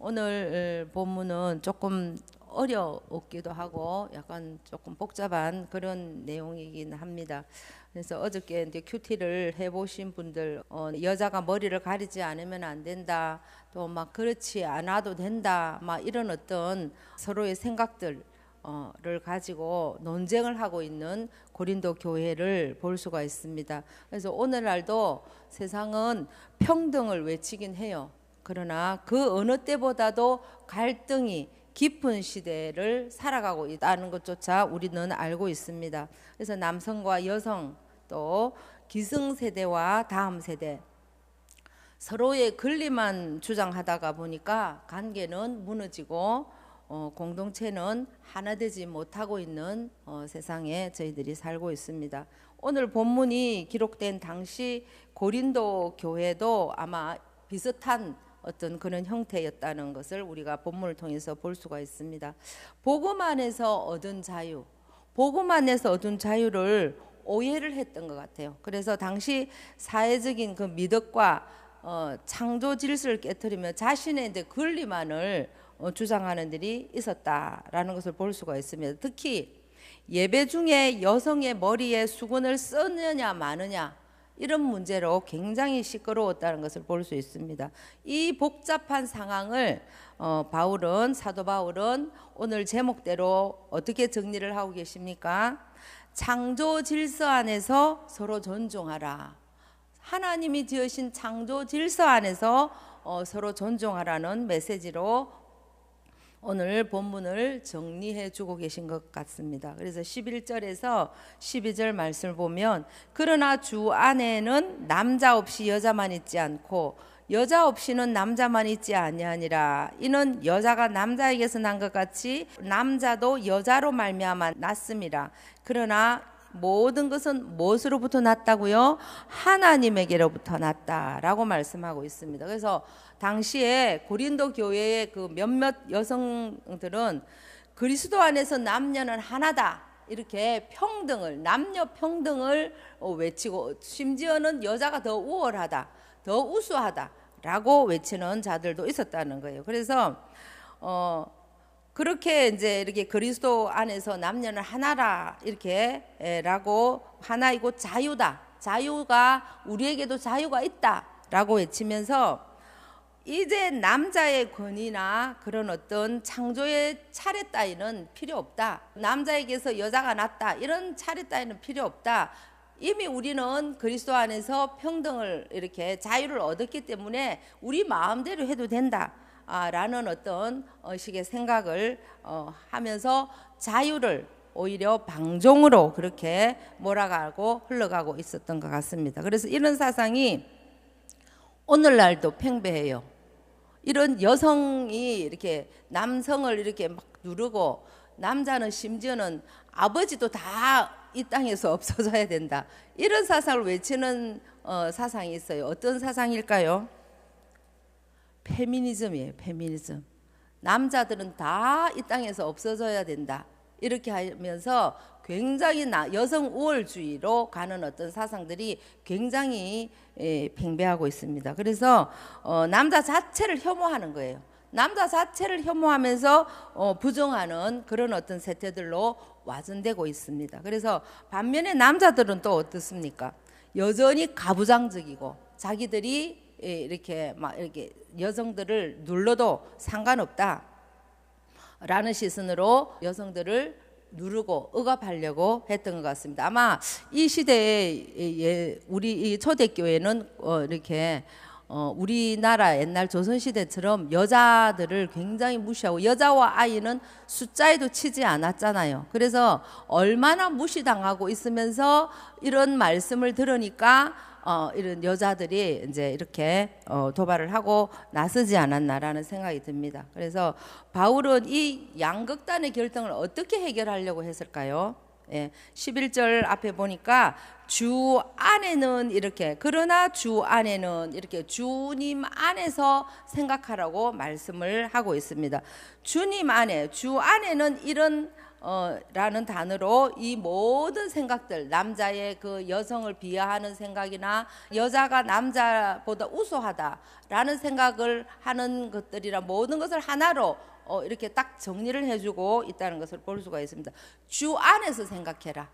오늘 본문은 조금 어렵기도 하고 약간 조금 복잡한 그런 내용이긴 합니다. 그래서 어저께 이제 큐티를 해보신 분들, 여자가 머리를 가리지 않으면 안 된다, 또 막 그렇지 않아도 된다, 막 이런 어떤 서로의 생각들 를 가지고 논쟁을 하고 있는 고린도 교회를 볼 수가 있습니다. 그래서 오늘날도 세상은 평등을 외치긴 해요. 그러나 그 어느 때보다도 갈등이 깊은 시대를 살아가고 있다는 것조차 우리는 알고 있습니다. 그래서 남성과 여성, 또 기성세대와 다음 세대, 서로의 권리만 주장하다가 보니까 관계는 무너지고 공동체는 하나 되지 못하고 있는 세상에 저희들이 살고 있습니다. 오늘 본문이 기록된 당시 고린도 교회도 아마 비슷한 어떤 그런 형태였다는 것을 우리가 본문을 통해서 볼 수가 있습니다. 복음 안에서 얻은 자유, 복음 안에서 얻은 자유를 오해를 했던 것 같아요. 그래서 당시 사회적인 그 미덕과 창조 질서를 깨뜨리며 자신의 이제 권리만을 주장하는 들이 있었다라는 것을 볼 수가 있습니다. 특히 예배 중에 여성의 머리에 수건을 쓰느냐 마느냐 이런 문제로 굉장히 시끄러웠다는 것을 볼 수 있습니다. 이 복잡한 상황을 사도 바울은 오늘 제목대로 어떻게 정리를 하고 계십니까? 창조 질서 안에서 서로 존중하라. 하나님이 지으신 창조 질서 안에서 서로 존중하라는 메시지로 오늘 본문을 정리해 주고 계신 것 같습니다. 그래서 11절에서 12절 말씀을 보면, 그러나 주 안에는 남자 없이 여자만 있지 않고 여자 없이는 남자만 있지 아니하니라. 이는 여자가 남자에게서 난 것 같이 남자도 여자로 말미암아 났음이라. 그러나 모든 것은 무엇으로부터 났다고요? 하나님에게로부터 났다라고 말씀하고 있습니다. 그래서 당시에 고린도 교회의 그 몇몇 여성들은 그리스도 안에서 남녀는 하나다, 이렇게 평등을, 남녀 평등을 외치고, 심지어는 여자가 더 우월하다, 더 우수하다라고 외치는 자들도 있었다는 거예요. 그래서 그렇게 이제 이렇게 그리스도 안에서 남녀는 하나라, 이렇게라고, 하나이고 자유다, 자유가 우리에게도 자유가 있다라고 외치면서 이제 남자의 권위나 그런 어떤 창조의 차례 따위는 필요 없다, 남자에게서 여자가 났다, 이런 차례 따위는 필요 없다. 이미 우리는 그리스도 안에서 평등을, 이렇게 자유를 얻었기 때문에 우리 마음대로 해도 된다 라는 어떤 식의 생각을 하면서 자유를 오히려 방종으로 그렇게 몰아가고 흘러가고 있었던 것 같습니다. 그래서 이런 사상이 오늘날도 팽배해요. 이런 여성이 이렇게 남성을 이렇게 막 누르고, 남자는 심지어는 아버지도 다 이 땅에서 없어져야 된다, 이런 사상을 외치는 사상이 있어요. 어떤 사상일까요? 페미니즘이에요. 페미니즘. 남자들은 다 이 땅에서 없어져야 된다, 이렇게 하면서 굉장히 여성 우월주의로 가는 어떤 사상들이 굉장히 팽배하고 있습니다. 그래서 남자 자체를 혐오하는 거예요. 남자 자체를 혐오하면서 부정하는 그런 어떤 세태들로 와전되고 있습니다. 그래서 반면에 남자들은 또 어떻습니까? 여전히 가부장적이고, 자기들이 이렇게 막 이렇게 여성들을 눌러도 상관없다 라는 시선으로 여성들을 누르고 억압하려고 했던 것 같습니다. 아마 이 시대에 우리 이 초대교회는 이렇게 우리나라 옛날 조선시대처럼 여자들을 굉장히 무시하고, 여자와 아이는 숫자에도 치지 않았잖아요. 그래서 얼마나 무시당하고 있으면서 이런 말씀을 들으니까 이런 여자들이 이제 이렇게 도발을 하고 나서지 않았나라는 생각이 듭니다. 그래서 바울은 이 양극단의 결정을 어떻게 해결하려고 했을까요? 11절 앞에 보니까 주 안에는 이렇게, 그러나 주 안에는 이렇게 주님 안에서 생각하라고 말씀을 하고 있습니다. 주님 안에, 주 안에는 이런 라는 단어로 이 모든 생각들, 남자의 그 여성을 비하하는 생각이나 여자가 남자보다 우수하다라는 생각을 하는 것들이라 모든 것을 하나로 이렇게 딱 정리를 해주고 있다는 것을 볼 수가 있습니다. 주 안에서 생각해라.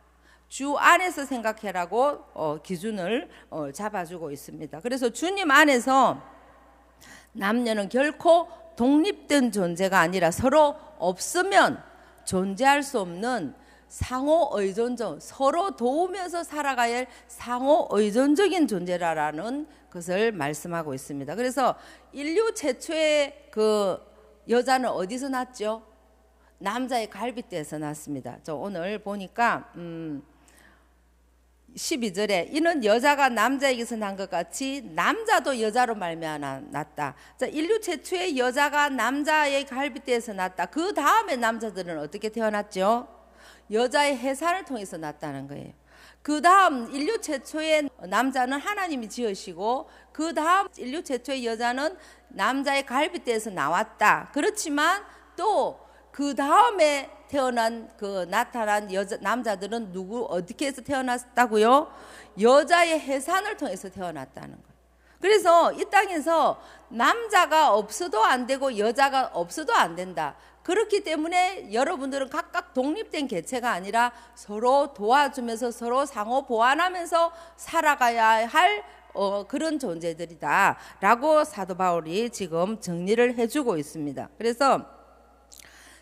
주 안에서 생각해라고 기준을 잡아주고 있습니다. 그래서 주님 안에서 남녀는 결코 독립된 존재가 아니라 서로 없으면 존재할 수 없는 상호 의존적, 서로 도우면서 살아가야 할 상호 의존적인 존재라는 것을 말씀하고 있습니다. 그래서 인류 최초의 그 여자는 어디서 났죠? 남자의 갈빗대에서 났습니다. 저 오늘 보니까 12절에 이는 여자가 남자에게서 난 것 같이 남자도 여자로 말미암아 났다. 자, 인류 최초의 여자가 남자의 갈빗대에서 났다. 그 다음에 남자들은 어떻게 태어났죠? 여자의 해산을 통해서 났다는 거예요. 그 다음 인류 최초의 남자는 하나님이 지으시고 그 다음 인류 최초의 여자는 남자의 갈빗대에서 나왔다. 그렇지만 또 그 다음에 태어난 그 나타난 남자들은 어떻게 해서 태어났다고요? 여자의 해산을 통해서 태어났다는 거예요. 그래서 이 땅에서 남자가 없어도 안 되고 여자가 없어도 안 된다. 그렇기 때문에 여러분들은 각각 독립된 개체가 아니라 서로 도와주면서 서로 상호 보완하면서 살아가야 할 그런 존재들이다 라고 사도 바울이 지금 정리를 해주고 있습니다. 그래서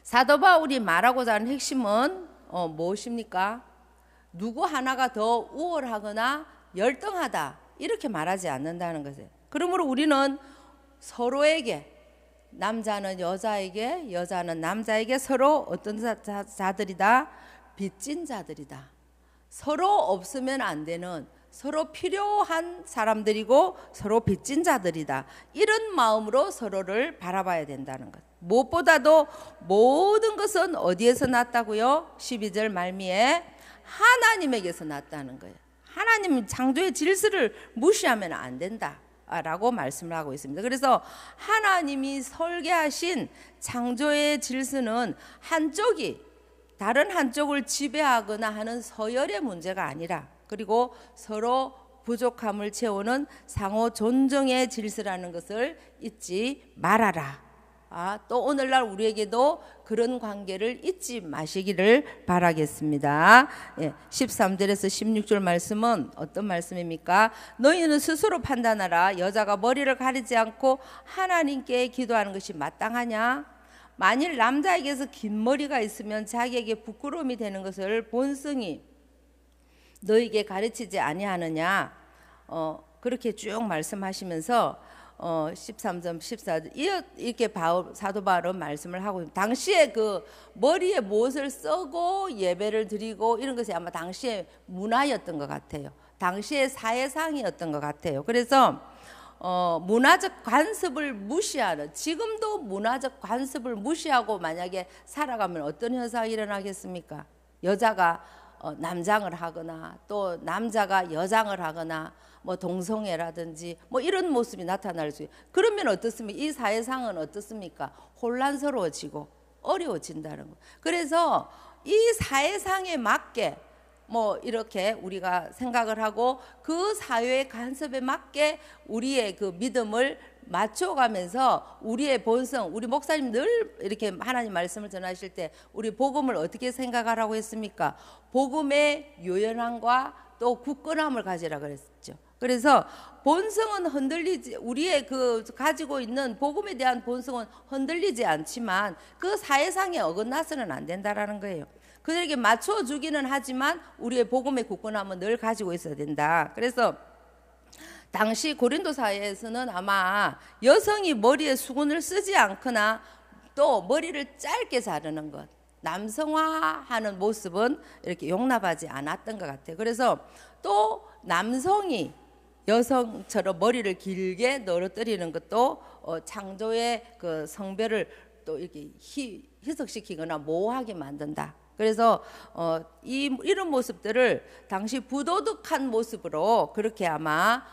사도 바울이 말하고자 하는 핵심은 무엇입니까? 누구 하나가 더 우월하거나 열등하다 이렇게 말하지 않는다는 것이에요. 그러므로 우리는 서로에게, 남자는 여자에게, 여자는 남자에게 서로 어떤 자들이다? 빚진 자들이다. 서로 없으면 안 되는, 서로 필요한 사람들이고 서로 빚진 자들이다. 이런 마음으로 서로를 바라봐야 된다는 것. 무엇보다도 모든 것은 어디에서 났다고요? 12절 말미에 하나님에게서 났다는 거예요. 하나님 창조의 질서를 무시하면 안 된다 라고 말씀을 하고 있습니다. 그래서 하나님이 설계하신 창조의 질서는 한쪽이 다른 한쪽을 지배하거나 하는 서열의 문제가 아니라, 그리고 서로 부족함을 채우는 상호 존중의 질서라는 것을 잊지 말아라. 또 오늘날 우리에게도 그런 관계를 잊지 마시기를 바라겠습니다. 13절에서 16절 말씀은 어떤 말씀입니까? 너희는 스스로 판단하라. 여자가 머리를 가리지 않고 하나님께 기도하는 것이 마땅하냐? 만일 남자에게서 긴 머리가 있으면 자기에게 부끄러움이 되는 것을 본성이 너에게 가르치지 아니하느냐? 그렇게 쭉 말씀하시면서 13점 14절 이렇게 사도 바울은 말씀을 하고 있습니다. 당시에 그 머리에 무엇을 써고 예배를 드리고 이런 것이 아마 당시의 문화였던 것 같아요. 당시의 사회상이었던 것 같아요. 그래서 문화적 관습을 무시하는, 지금도 문화적 관습을 무시하고 만약에 살아가면 어떤 현상이 일어나겠습니까? 여자가 남장을 하거나 또 남자가 여장을 하거나 뭐 동성애라든지 뭐 이런 모습이 나타날 수 있어요. 그러면 어떻습니까? 이 사회상은 어떻습니까? 혼란스러워지고 어려워진다는 거. 그래서 이 사회상에 맞게 뭐 이렇게 우리가 생각을 하고 그 사회의 간섭에 맞게 우리의 그 믿음을 맞춰가면서 우리의 본성, 우리 목사님 늘 이렇게 하나님 말씀을 전하실 때 우리 복음을 어떻게 생각하라고 했습니까? 복음의 요연함과 또 굳건함을 가지라 그랬죠. 그래서 본성은 흔들리지, 우리의 그 가지고 있는 복음에 대한 본성은 흔들리지 않지만 그 사회상에 어긋나서는 안 된다라는 거예요. 그들에게 맞춰주기는 하지만 우리의 복음의 굳건함은 늘 가지고 있어야 된다. 그래서 당시 고린도 사회에서는 아마 여성이 머리에 수건을 쓰지 않거나 또 머리를 짧게 자르는 것, 남성화하는 모습은 이렇게 용납하지 않았던 것 같아요. 그래서 또 남성이 여성처럼 머리를 길게 늘어뜨리는 것도 창조의 그 성별을 또 이렇게 희석시키거나 모호하게 만든다. 그래서 이런 모습들을 당시 부도덕한 모습으로 그렇게 아마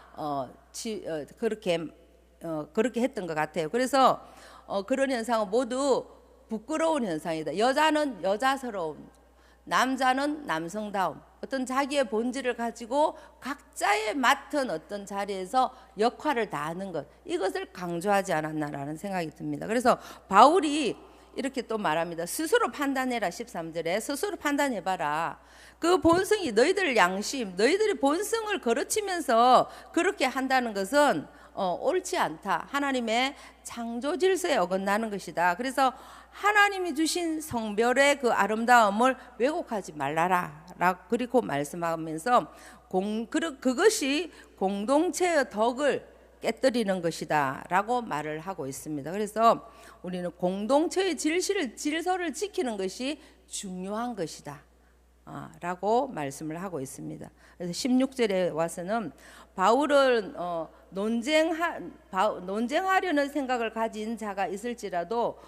그렇게 했던 것 같아요. 그래서 그런 현상은 모두 부끄러운 현상이다. 여자는 여자스러움, 남자는 남성다움, 어떤 자기의 본질을 가지고 각자의 맡은 어떤 자리에서 역할을 다하는 것, 이것을 강조하지 않았나라는 생각이 듭니다. 그래서 바울이 이렇게 또 말합니다. 스스로 판단해라. 13절에 스스로 판단해봐라. 그 본성이 너희들 양심, 너희들의 본성을 거르치면서 그렇게 한다는 것은 옳지 않다. 하나님의 창조 질서에 어긋나는 것이다. 그래서 하나님이 주신 성별의 그 아름다움을 왜곡하지 말라라. 그리고 말씀하면서 그것이 공동체의 덕을 깨뜨리는 것이다 라고 말을 하고 있습니다. 그래서 우리는 공동체의 질서를 지키는 것이 중요한 것이다 라고 말씀을 하고 있습니다. 그래서 16절에 와서는 바울은 논쟁하려는 생각을 가진 자가 있을지라도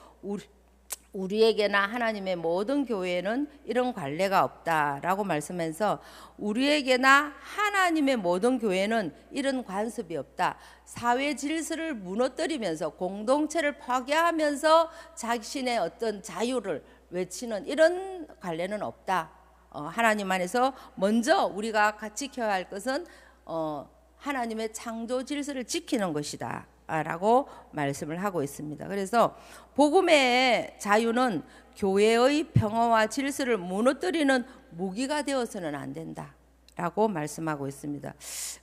우리에게나 하나님의 모든 교회에는 이런 관례가 없다라고 말씀해서 우리에게나 하나님의 모든 교회는 이런 관습이 없다. 사회 질서를 무너뜨리면서 공동체를 파괴하면서 자신의 어떤 자유를 외치는 이런 관례는 없다. 하나님 안에서 먼저 우리가 지켜야 할 것은 하나님의 창조 질서를 지키는 것이다 라고 말씀을 하고 있습니다. 그래서 복음의 자유는 교회의 평화와 질서를 무너뜨리는 무기가 되어서는 안 된다 라고 말씀하고 있습니다.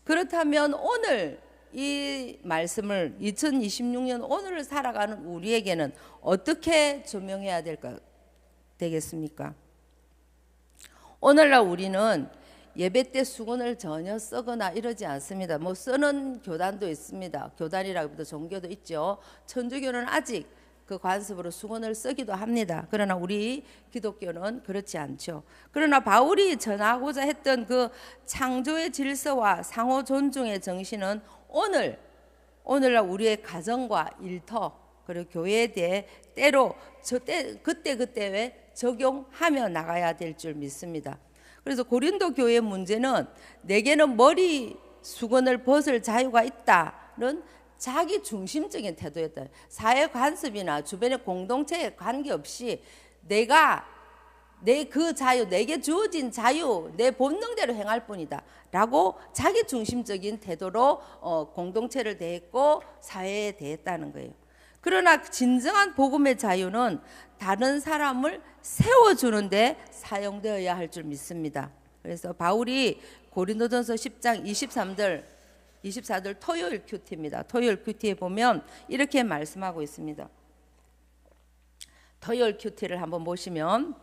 그렇다면 오늘 이 말씀을 2026년 오늘을 살아가는 우리에게는 어떻게 조명해야 되겠습니까? 오늘날 우리는 예배 때 수건을 전혀 쓰거나 이러지 않습니다. 뭐 쓰는 교단도 있습니다. 교단이라고 해도 종교도 있죠. 천주교는 아직 그 관습으로 수건을 쓰기도 합니다. 그러나 우리 기독교는 그렇지 않죠. 그러나 바울이 전하고자 했던 그 창조의 질서와 상호 존중의 정신은 오늘날 우리의 가정과 일터 그리고 교회에 대해 때로 그때그때 적용하며 나가야 될 줄 믿습니다. 그래서 고린도 교회의 문제는 내게는 머리 수건을 벗을 자유가 있다는 자기 중심적인 태도였다. 사회 관습이나 주변의 공동체에 관계없이 내가 그 자유, 내게 주어진 자유, 내 본능대로 행할 뿐이다 라고 자기 중심적인 태도로 공동체를 대했고 사회에 대했다는 거예요. 그러나 진정한 복음의 자유는 다른 사람을 세워주는데 사용되어야 할 줄 믿습니다. 그래서 바울이 고린도전서 10장 24절 토요일 큐티입니다. 토요일 큐티에 보면 이렇게 말씀하고 있습니다. 토요일 큐티를 한번 보시면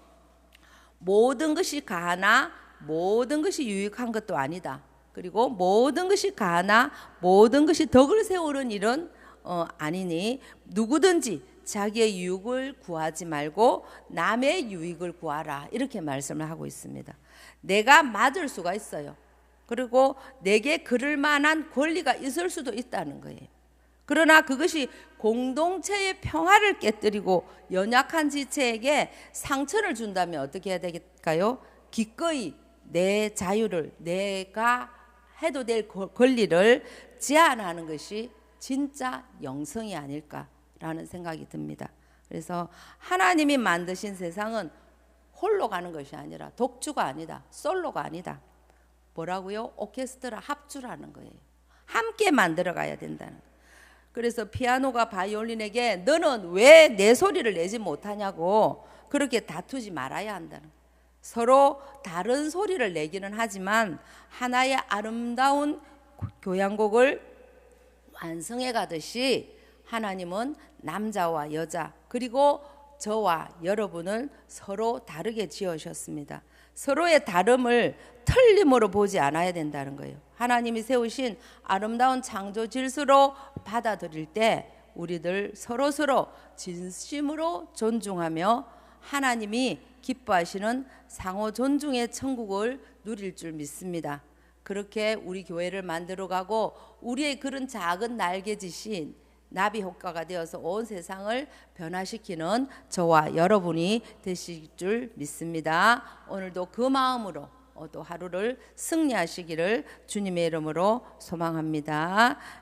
모든 것이 가하나 모든 것이 유익한 것도 아니다. 그리고 모든 것이 가하나 모든 것이 덕을 세우는 일은 아니니 누구든지 자기의 유익을 구하지 말고 남의 유익을 구하라 이렇게 말씀을 하고 있습니다. 내가 맞을 수가 있어요. 그리고 내게 그럴 만한 권리가 있을 수도 있다는 거예요. 그러나 그것이 공동체의 평화를 깨뜨리고 연약한 지체에게 상처를 준다면 어떻게 해야 될까요? 기꺼이 내 자유를 내가 해도 될 권리를 제한하는 것이 진짜 영성이 아닐까라는 생각이 듭니다. 그래서 하나님이 만드신 세상은 홀로 가는 것이 아니라 독주가 아니다. 솔로가 아니다. 뭐라고요? 오케스트라 합주라는 거예요. 함께 만들어 가야 된다는 거예요. 그래서 피아노가 바이올린에게 너는 왜 내 소리를 내지 못하냐고 그렇게 다투지 말아야 한다는 거예요. 서로 다른 소리를 내기는 하지만 하나의 아름다운 교향곡을 완성해 가듯이 하나님은 남자와 여자 그리고 저와 여러분을 서로 다르게 지으셨습니다. 서로의 다름을 틀림으로 보지 않아야 된다는 거예요. 하나님이 세우신 아름다운 창조 질서로 받아들일 때 우리들 서로서로 진심으로 존중하며 하나님이 기뻐하시는 상호 존중의 천국을 누릴 줄 믿습니다. 그렇게 우리 교회를 만들어가고 우리의 그런 작은 날개짓이 나비 효과가 되어서 온 세상을 변화시키는 저와 여러분이 되실 줄 믿습니다. 오늘도 그 마음으로 또 하루를 승리하시기를 주님의 이름으로 소망합니다.